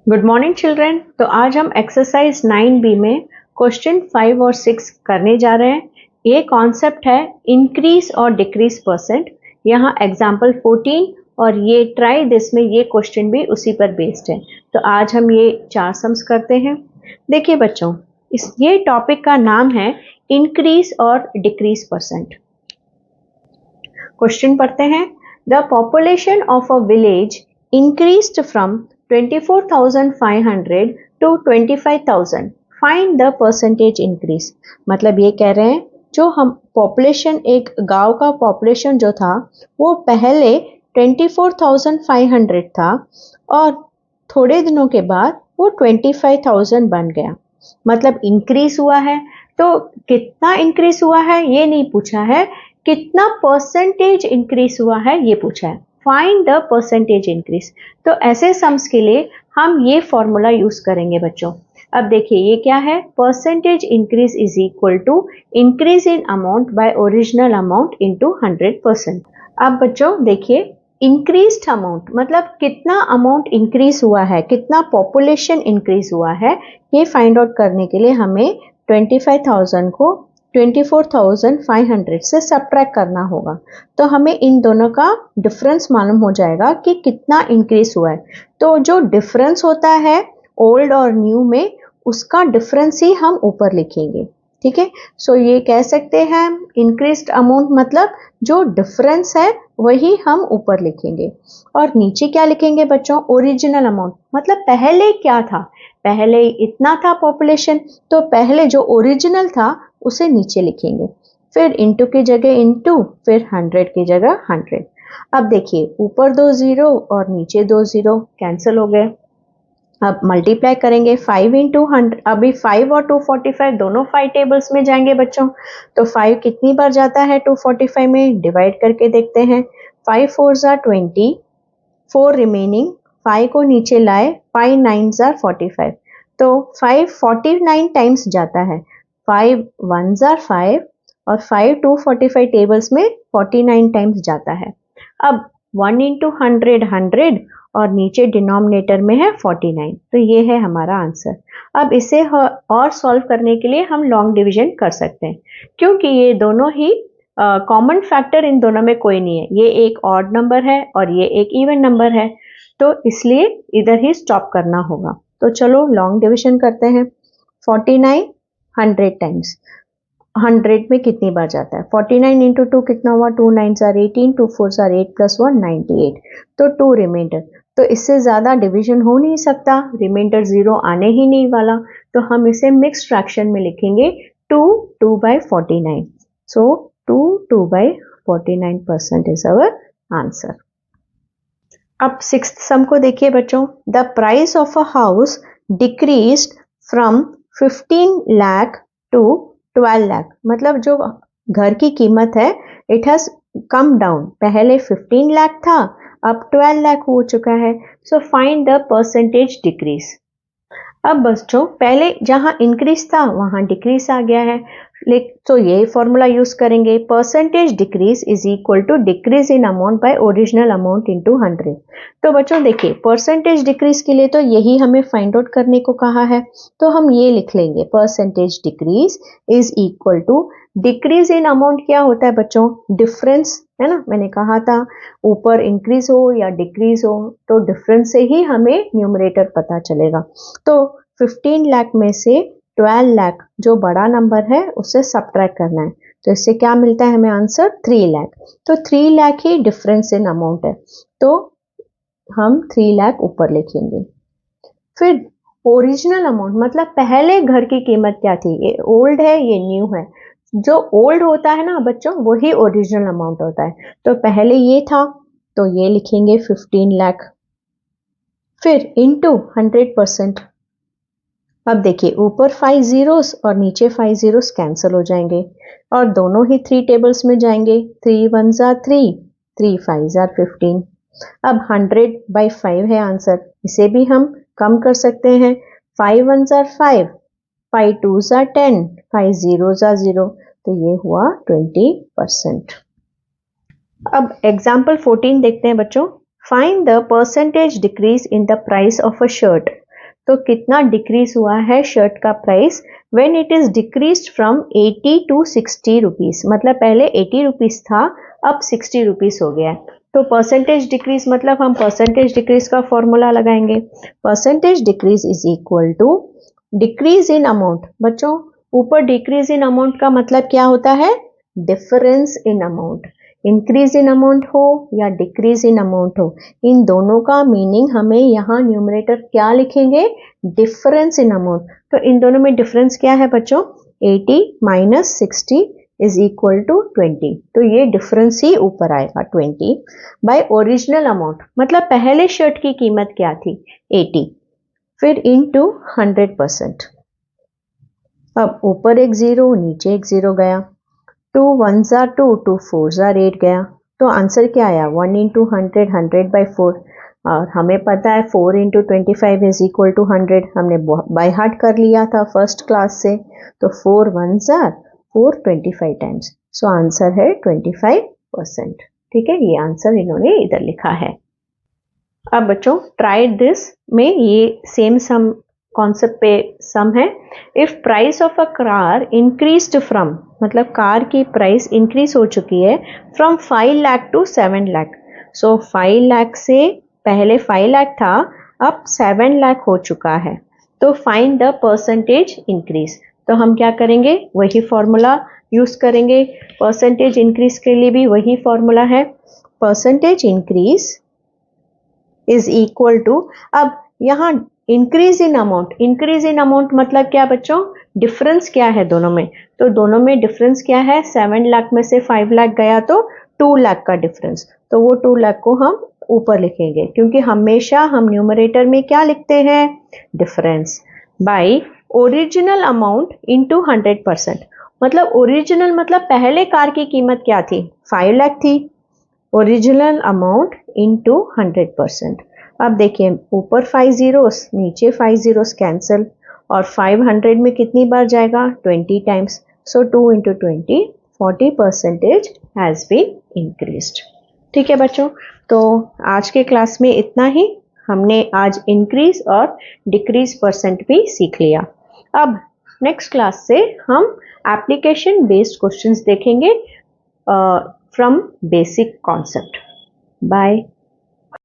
Good morning children. तो आज हम एक्सरसाइज 9B में क्वेश्चन 5 और 6 करने जा रहे हैं। ये कॉन्सेप्ट है इंक्रीज और डिक्रीज परसेंट। यहाँ एग्जाम्पल 14 और ये ट्राई दिस में ये क्वेश्चन भी उसी पर बेस्ड है। तो आज हम ये 4 सम्स करते हैं। देखिए बच्चों, ये टॉपिक का नाम है इंक्रीज और डिक्रीज परसेंट। क्वेश्चन पढ़ते हैं। The population of a village increased from 24,500 to 25,000. Find the percentage increase. मतलब ये कह रहे हैं जो हम पॉपुलेशन, एक गांव का पॉपुलेशन जो था वो पहले 24,500 था और थोड़े दिनों के बाद वो 25,000 बन गया। मतलब इंक्रीज हुआ है। तो कितना इंक्रीज हुआ है ये नहीं पूछा है, कितना परसेंटेज इंक्रीज हुआ है ये पूछा है। Find the percentage increase. तो ऐसे सम्स के लिए हम ये फॉर्मूला यूज करेंगे बच्चों। अब देखिए ये क्या है, percentage increase is equal to increase in amount by original amount into 100%। अब बच्चों देखिए, इंक्रीज्ड अमाउंट मतलब कितना अमाउंट इंक्रीज हुआ है, कितना पॉपुलेशन इंक्रीज हुआ है, ये फाइंड आउट करने के लिए हमें 25,000 को 24,500 से सब्ट्रैक्ट करना होगा। तो हमें इन दोनों का डिफरेंस मालूम हो जाएगा कि कितना इंक्रीज हुआ है। तो जो डिफरेंस होता है ओल्ड और न्यू में, उसका डिफरेंस ही हम ऊपर लिखेंगे। ठीक है, सो ये कह सकते हैं इंक्रीज्ड अमाउंट मतलब जो डिफरेंस है वही हम ऊपर लिखेंगे। और नीचे क्या लिखेंगे बच्चों, ओरिजिनल अमाउंट मतलब पहले क्या था, पहले इतना था पॉपुलेशन, तो पहले जो ओरिजिनल था उसे नीचे लिखेंगे। फिर इनटू की जगह इनटू, फिर 100 की जगह 100। अब देखिए ऊपर 2 जीरो और नीचे 2 जीरो कैंसिल हो गए। अब मल्टीप्लाई करेंगे 5 इंटू 100। अभी 5 और 245 दोनों 5 टेबल्स में जाएंगे बच्चों। तो 5 कितनी बार जाता है 245 में, डिवाइड करके देखते हैं। 5 4 जार 20, 4 रिमेनिंग, 5 को नीचे लाए, 5 9 जार 45। तो 5 49 टाइम्स जाता है। 5 1 जार 5 और 5 245 टेबल्स में 49 टाइम्स जाता है। अब 1 इंटू 100 100 और नीचे डिनोमिनेटर में है 49। तो ये है हमारा आंसर। अब इसे और सॉल्व करने के लिए हम लॉन्ग डिवीजन कर सकते हैं, क्योंकि ये दोनों ही कॉमन फैक्टर इन दोनों में कोई नहीं है। ये एक ऑड नंबर है और ये एक इवन नंबर है, तो इसलिए इधर ही स्टॉप करना होगा। तो चलो लॉन्ग डिवीजन करते हैं। 49 100 टाइम्स 100 में कितनी बार जाता है, 49 इंटू 2 कितना हुआ, 2 9 जार 18, 2 4 जार 8 प्लस 1 98। तो 2 रिमाइंडर, तो इससे ज़्यादा डिवीजन हो नहीं सकता, रिमाइंडर 0 आने ही नहीं वाला। तो हम इसे मिक्स फ्रैक्शन में लिखेंगे 2 2 by 49। So 2 2 by 49% is our answer. अब 6th सम को देखिए बच्चों। The price of a house decreased from 15 lakh to 12 lakh. मतलब जो घर की कीमत है इट हैज कम डाउन। पहले 15 लाख था, अब 12 लाख हो चुका है। So find the percentage decrease. अब बच्चों पहले जहां इंक्रीज था वहां डिक्रीज आ गया है, तो ये फॉर्मूला यूज करेंगे, percentage decrease is equal to decrease in amount by original amount into 100। तो बच्चों देखिए परसेंटेज डिक्रीज के लिए तो यही हमें फाइंड आउट करने को कहा है, तो हम ये लिख लेंगे percentage decrease is equal to decrease in amount. क्या होता है बच्चों, डिफरेंस है ना, मैंने कहा था ऊपर इंक्रीज हो या डिक्रीज हो तो डिफरेंस से ही हमें न्यूमरेटर पता चलेगा। तो 15 लाख में से 12 लाख जो बड़ा नंबर है उससे सब्ट्रैक्ट करना है। तो इससे क्या मिलता है हमें आंसर, 3 लाख। तो 3 लाख ही डिफरेंस इन अमाउंट है, तो हम 3 लाख ऊपर लिखेंगे। फिर ओरिजिनल अमाउंट मतलब पहले घर की कीमत क्या थी, ये ओल्ड है ये न्यू है। जो ओल्ड होता है ना बच्चों वही ओरिजिनल अमाउंट होता है। तो पहले ये था तो ये लिखेंगे 15 लाख, फिर इनटू 100%। अब देखिए ऊपर 5 जीरोस और नीचे 5 जीरोस कैंसिल हो जाएंगे और दोनों ही 3 टेबल्स में जाएंगे। 3 1 जार 3, 3 5 जार 15। अब 100 बाई 5 है आंसर, इसे भी हम कम कर सकते हैं। 5 1 जार 5, 5 2 जार 10, 5 0 जार 0। तो ये हुआ 20%। अब एग्जाम्पल 14 देखते हैं बच्चों। Find the percentage decrease in the price of a shirt. तो कितना डिक्रीज हुआ है शर्ट का price when it is decreased from 80 to 60 rupees, मतलब पहले 80 रुपीज था, अब 60 रुपीज हो गया है। तो परसेंटेज डिक्रीज मतलब हम परसेंटेज डिक्रीज का फॉर्मूला लगाएंगे। Percentage decrease is equal to decrease in amount. बच्चों ऊपर डिक्रीज इन अमाउंट का मतलब क्या होता है? Difference in amount. Increase in amount हो या डिक्रीज इन अमाउंट हो, इन दोनों का मीनिंग हमें यहाँ न्यूमरेटर क्या लिखेंगे? Difference in amount. तो इन दोनों में डिफरेंस क्या है बच्चों? 80 माइनस 60 इज इक्वल टू 20। तो ये डिफरेंस ही ऊपर आएगा 20 बाय ओरिजिनल अमाउंट, मतलब पहले शर्ट की कीमत क्या थी? 80, फिर इनटू 100%। अब ऊपर एक जीरो नीचे एक जीरो गया, 2 1s are 2, 2 4s are 8 गया। तो आंसर क्या आया? 1 इंटू 100, 100/4। और हमें पता है 4 इंटू 25 इज इक्वल टू 100, हमने बाय हार्ट कर लिया था फर्स्ट क्लास से। तो 4 1s are 4 25 times, so answer है 25%। ठीक है, ये आंसर इन्होंने इधर लिखा है। अब बच्चों ट्राई दिस में ये सेम सम कॉन्सेप्ट पे सम है। If price of a car increased from, मतलब कार की प्राइस इंक्रीज हो चुकी है फ्रॉम 5 लाख टू 7 लाख। सो 5 लाख से पहले 5 लाख था, अब 7 लाख हो चुका है। तो फाइंड द परसेंटेज इंक्रीज। तो हम क्या करेंगे? वही फॉर्मूला यूज करेंगे। परसेंटेज इंक्रीज के लिए भी वही फॉर्मूला है। Percentage increase is equal to, अब यहाँ increase in amount, increase in amount मतलब क्या बच्चों? डिफरेंस क्या है दोनों में? तो दोनों में डिफरेंस क्या है? 7 लाख में से 5 लाख गया तो 2 लाख का डिफरेंस। तो वो 2 लाख को हम ऊपर लिखेंगे, क्योंकि हमेशा हम न्यूमरेटर में क्या लिखते हैं? Difference bye original amount into 100%। मतलब ओरिजिनल मतलब पहले कार की कीमत क्या थी? 5 लाख थी। Original amount into 100%। अब देखिए ऊपर 5 जीरोस नीचे 5 जीरोस कैंसिल, और 500 में कितनी बार जाएगा? 20 times. So 2 into 20, 40% has been increased. ठीक है बच्चों, तो आज के क्लास में इतना ही। हमने आज इंक्रीज और डिक्रीज परसेंट भी सीख लिया। अब नेक्स्ट क्लास से हम एप्लीकेशन बेस्ड क्वेश्चंस देखेंगे from basic concept. Bye.